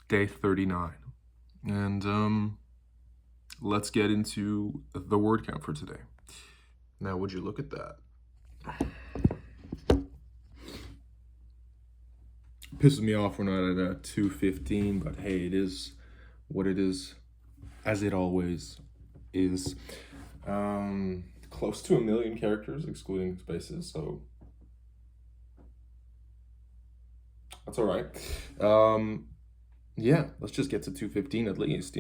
day 39. And let's get into the word count for today. Now, would you look at that? Pisses me off we're not at 215, but hey, it is what it is, as it always is. Close to 1,000,000 characters, excluding spaces, so that's all right. Yeah, let's just get to 215 at least,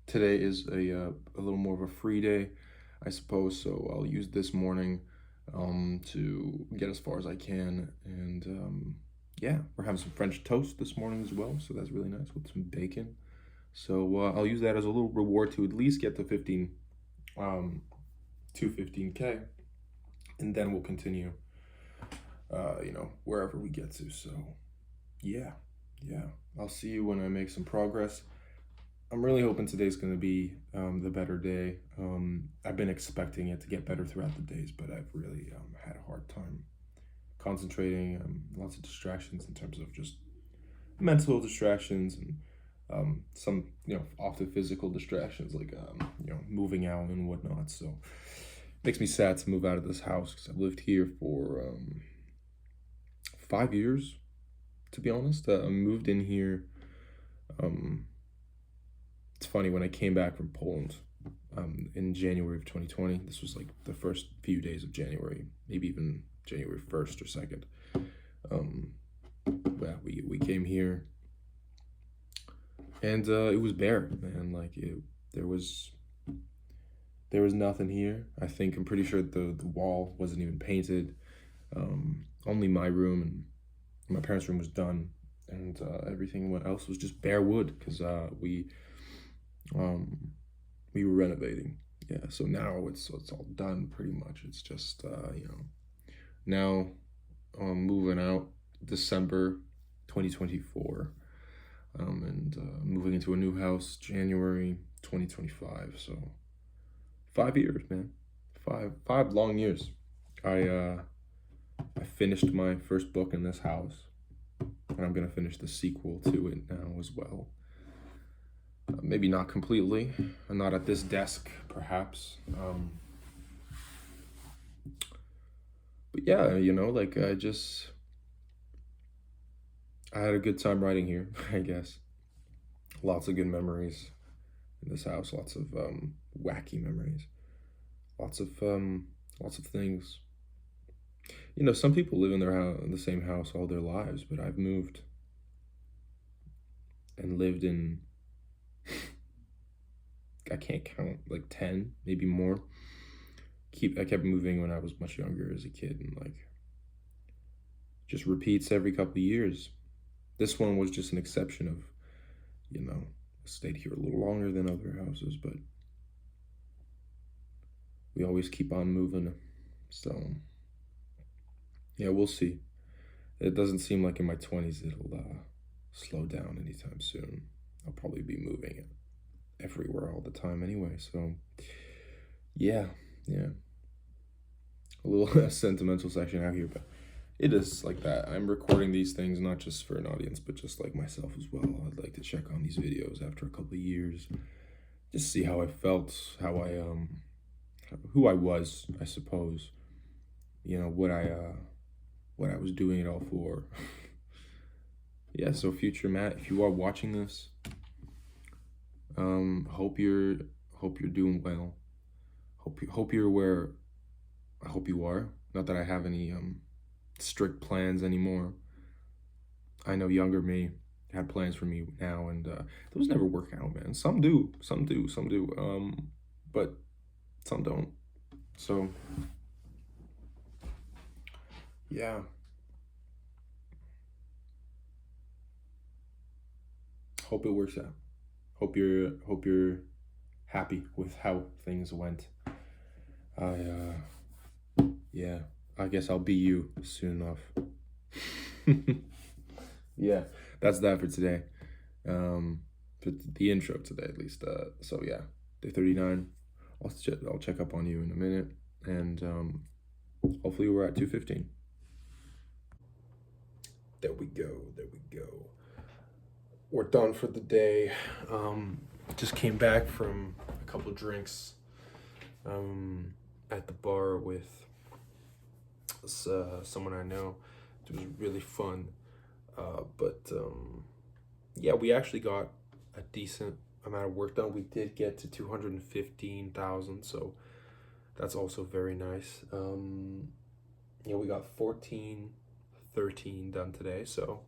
today is a little more of a free day, I suppose, so I'll use this morning to get as far as I can. And yeah, we're having some French toast this morning as well, so that's really nice with some bacon. So I'll use that as a little reward to at least get to 215K, and then we'll continue, wherever we get to. So yeah, I'll see you when I make some progress. I'm really hoping today's going to be the better day. I've been expecting it to get better throughout the days, but I've really had a hard time concentrating. Lots of distractions in terms of just mental distractions, and some, off the physical distractions, like, moving out and whatnot. So it makes me sad to move out of this house because I've lived here for 5 years, to be honest. I moved in here. It's funny, when I came back from Poland in January of 2020, this was like the first few days of January, maybe even January 1st or 2nd. Yeah, we came here, and it was bare, man. Like, there was nothing here. I'm pretty sure the wall wasn't even painted. Only my room and my parents' room was done, and everything else was just bare wood, because we were renovating. Yeah, so now it's all done pretty much. It's just now moving out December 2024, and moving into a new house January 2025. So 5 years, man. Five long years. I finished my first book in this house, and I'm gonna finish the sequel to it now as well. Maybe not completely, not at this desk, perhaps. But yeah, I had a good time writing here, I guess. Lots of good memories in this house, lots of wacky memories, lots of things. Some people live in in the same house all their lives, but I've moved and lived in, I can't count, like 10, maybe more. I kept moving when I was much younger as a kid, and just repeats every couple of years. This one was just an exception of, I stayed here a little longer than other houses, but we always keep on moving. So yeah, we'll see. It doesn't seem like in my 20s it'll slow down anytime soon. I'll probably be moving everywhere all the time anyway. So yeah. A little sentimental section out here, but it is like that. I'm recording these things not just for an audience, but just like myself as well. I'd like to check on these videos after a couple of years, just see how I felt, who I was, I suppose. What I was doing it all for. Yeah, so future Matt, if you are watching this, hope you're doing well. Hope you're aware. I hope you are. Not that I have any strict plans anymore. I know younger me had plans for me now, and those never work out, man. Some do, but some don't. So yeah. Hope it works out. Hope you're happy with how things went. Yeah, I guess I'll be you soon enough. Yeah, that's that for today. For the intro today, at least. So yeah, day 39. I'll check up on you in a minute, and hopefully we're at 215. There we go. we're done for the day. Just came back from a couple drinks at the bar with someone I know. It was really fun. But yeah, we actually got a decent amount of work done. We did get to 215,000, so that's also very nice. Yeah, we got 13 done today, so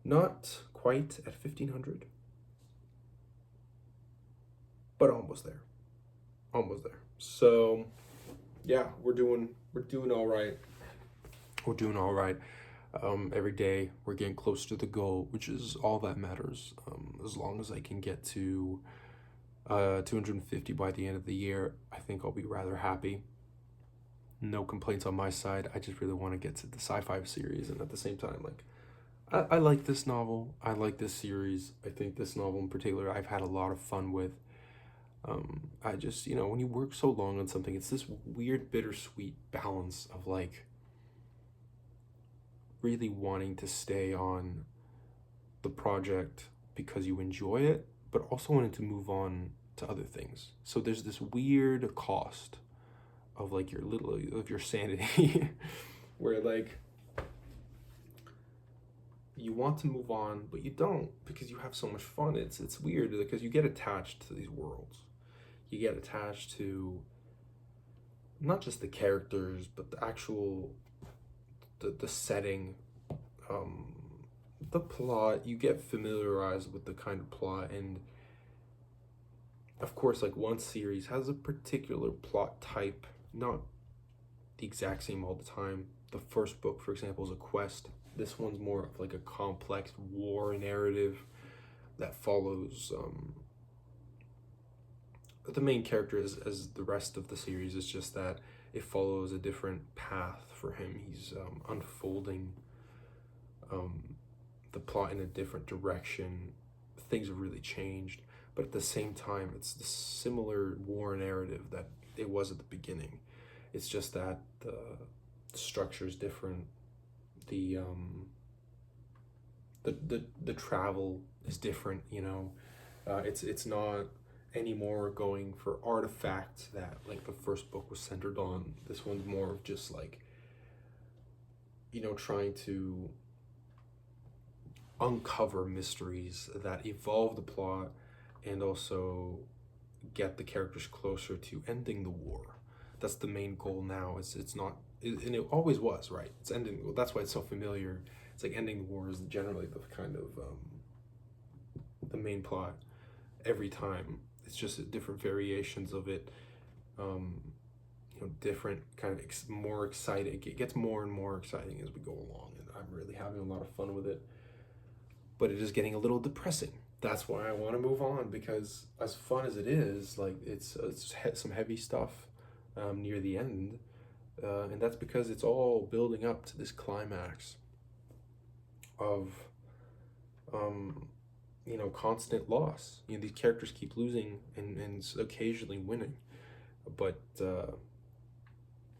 not quite at 1,500, but almost there. Almost there. So yeah, we're doing all right. We're doing all right. Every day we're getting closer to the goal, which is all that matters. As long as I can get to 250 by the end of the year, I think I'll be rather happy. No complaints on my side. I just really want to get to the sci-fi series, and at the same time, like, I like this novel. I like this series. I think this novel in particular, I've had a lot of fun with. I just, when you work so long on something, it's this weird bittersweet balance of like really wanting to stay on the project because you enjoy it, but also wanting to move on to other things. So there's this weird cost of like your sanity where like you want to move on but you don't because you have so much fun. It's weird because you get attached to these worlds. You get attached to not just the characters but the actual the setting, the plot. You get familiarized with the kind of plot, and of course, like, one series has a particular plot type, not the exact same all the time. The first book, for example, is a quest. This one's more of like a complex war narrative that follows the main character as the rest of the series. Is just that it follows a different path for him. He's unfolding the plot in a different direction. Things have really changed, but at the same time, it's the similar war narrative that it was at the beginning. It's just that the structure is different. The travel is different. It's not anymore going for artifacts that like the first book was centered on. This one's more of just like trying to uncover mysteries that evolve the plot and also get the characters closer to ending the war. That's the main goal now. It's not, and it always was, right? It's ending. Well, that's why it's so familiar. It's like ending the war is generally the kind of the main plot every time. It's just different variations of it. Different kind of more exciting. It gets more and more exciting as we go along, and I'm really having a lot of fun with it. But it is getting a little depressing. That's why I want to move on, because as fun as it is, like, it's some heavy stuff near the end, and that's because it's all building up to this climax of constant loss. These characters keep losing and occasionally winning, but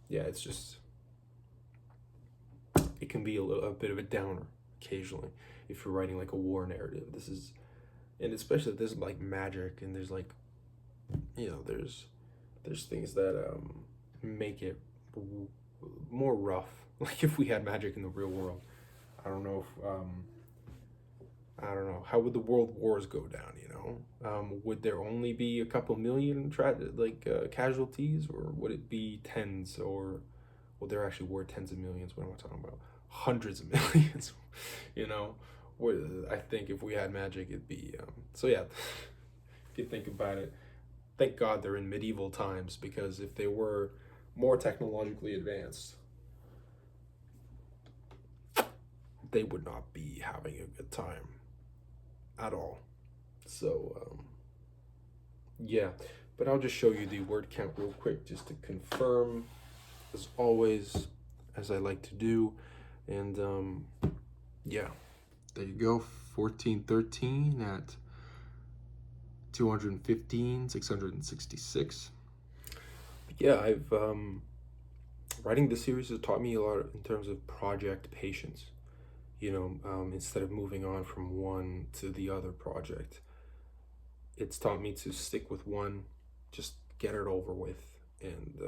yeah, it's just, it can be a bit of a downer occasionally if you're writing like a war narrative. And especially there's like magic, and there's like there's things that make it more rough. Like, if we had magic in the real world, I don't know if I don't know, how would the world wars go down? Would there only be a couple million casualties, or would it be tens? Or, well, there actually were tens of millions. What am I talking about? Hundreds of millions. I think if we had magic, it'd be so yeah. If you think about it, thank God they're in medieval times, because if they were more technologically advanced, they would not be having a good time at all. So yeah, but I'll just show you the word count real quick just to confirm, as always, as I like to do. And yeah, there you go. 1413 at 215, 666. Yeah, I've writing this series has taught me a lot in terms of project patience. instead of moving on from one to the other project. It's taught me to stick with one, just get it over with, and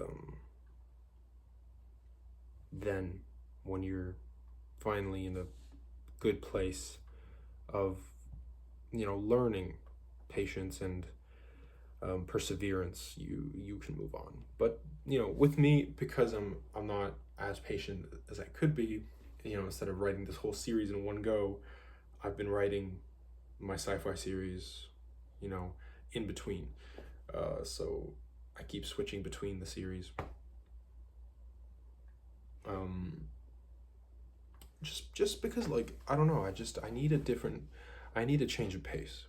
then when you're finally in a good place of learning patience and perseverance, you can move on. But with me, because I'm not as patient as I could be, instead of writing this whole series in one go, I've been writing my sci-fi series, in between. So I keep switching between the series. Um, just because, like, I don't know, I need a change of pace.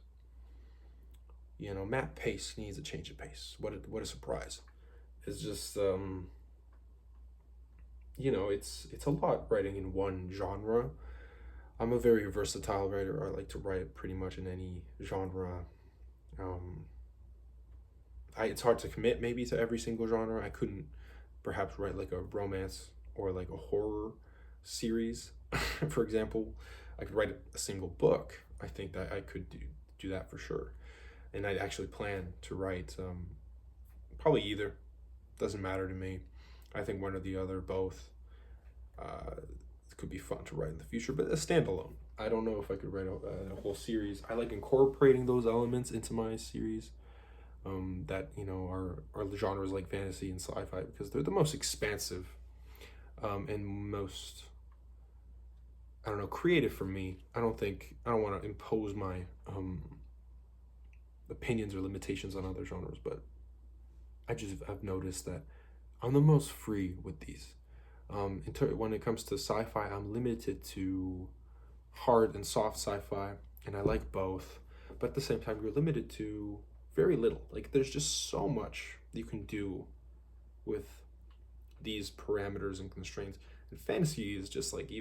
Matt Pace needs a change of pace. What a surprise! It's just it's a lot writing in one genre. I'm a very versatile writer. I like to write pretty much in any genre. Um, it's hard to commit maybe to every single genre. I couldn't perhaps write like a romance or like a horror series, for example. I could write a single book. I think that I could do that for sure. And I actually plan to write probably either. Doesn't matter to me. I think one or the other, both. It could be fun to write in the future, but a standalone. I don't know if I could write a whole series. I like incorporating those elements into my series. That are the genres like fantasy and sci-fi, because they're the most expansive and most, I don't know, creative for me. I don't want to impose my opinions or limitations on other genres, but I've noticed that I'm the most free with these. When it comes to sci-fi, I'm limited to hard and soft sci-fi, and I like both. But at the same time, you're limited to very little. Like, there's just so much you can do with these parameters and constraints. And fantasy is just like,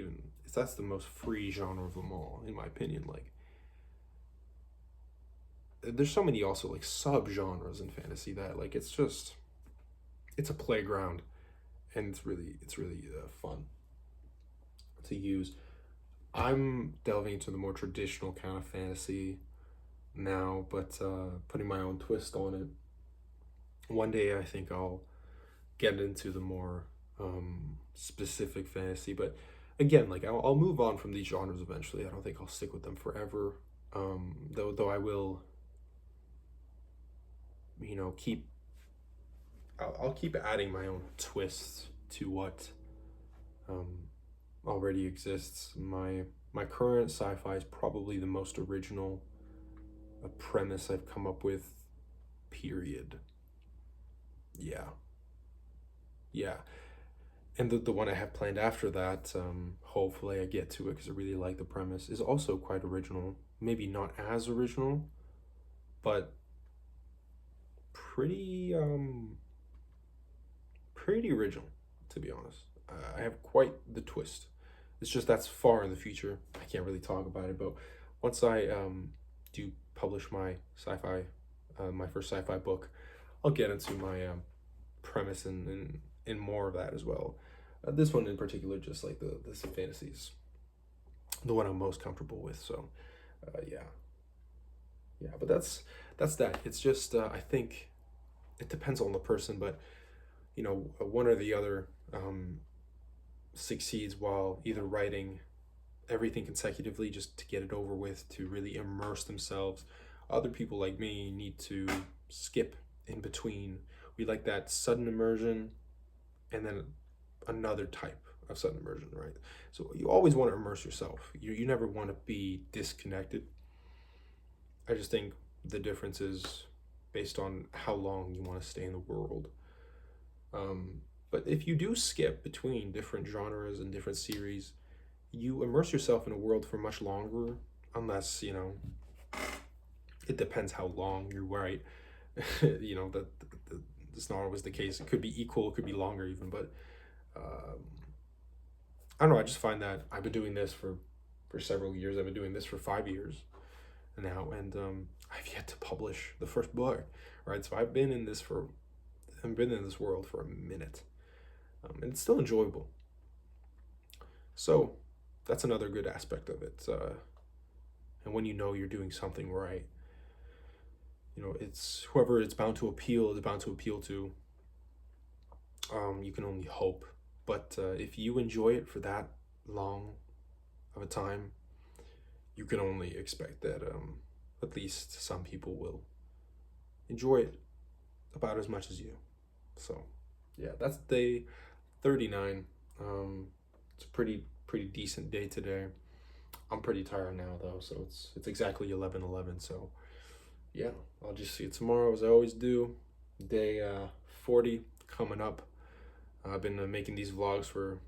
that's the most free genre of them all, in my opinion. Like, there's so many also like sub-genres in fantasy that, like, it's a playground, and it's really fun to use. I'm delving into the more traditional kind of fantasy now, but putting my own twist on it. One day I think I'll get into the more specific fantasy, but again, like, I'll move on from these genres eventually. I don't think I'll stick with them forever. Though I will, keep. I'll keep adding my own twists to what um, already exists. My current sci-fi is probably the most original premise I've come up with. Period. Yeah, yeah. And the one I have planned after that, hopefully I get to it because I really like the premise, is also quite original. Maybe not as original, but pretty pretty original, to be honest. I have quite the twist. It's just that's far in the future. I can't really talk about it, but once I do publish my first sci-fi book, I'll get into my premise and more of that as well. This one in particular, just like the fantasies, the one I'm most comfortable with. So, yeah, yeah. But that's that. It's just I think it depends on the person, but one or the other succeeds while either writing everything consecutively just to get it over with, to really immerse themselves. Other people like me need to skip in between. We like that sudden immersion and then another type of sudden immersion, right? So you always want to immerse yourself. You never want to be disconnected. I just think the difference is based on how long you want to stay in the world. But if you do skip between different genres and different series, you immerse yourself in a world for much longer, unless, it depends how long you're right. That's not always the case. It could be equal, it could be longer even, but I don't know. I just find that I've been doing this for several years. I've been doing this for 5 years now, and I've yet to publish the first book, right? So I've been in this world for a minute, and it's still enjoyable. So that's another good aspect of it. And when you know you're doing something right, it's whoever it's bound to appeal is bound to appeal to. You can only hope, but if you enjoy it for that long of a time, you can only expect that at least some people will enjoy it about as much as you. So, yeah, that's day 39. It's a pretty decent day today. I'm pretty tired now though, so it's exactly 11:11. So yeah, I'll just see you tomorrow as I always do. Day 40 coming up. I've been making these vlogs for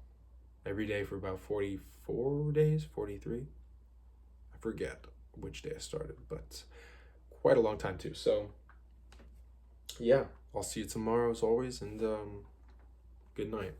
every day for about 44 days, 43. I forget which day I started, but quite a long time too. So yeah, I'll see you tomorrow as always, and good night.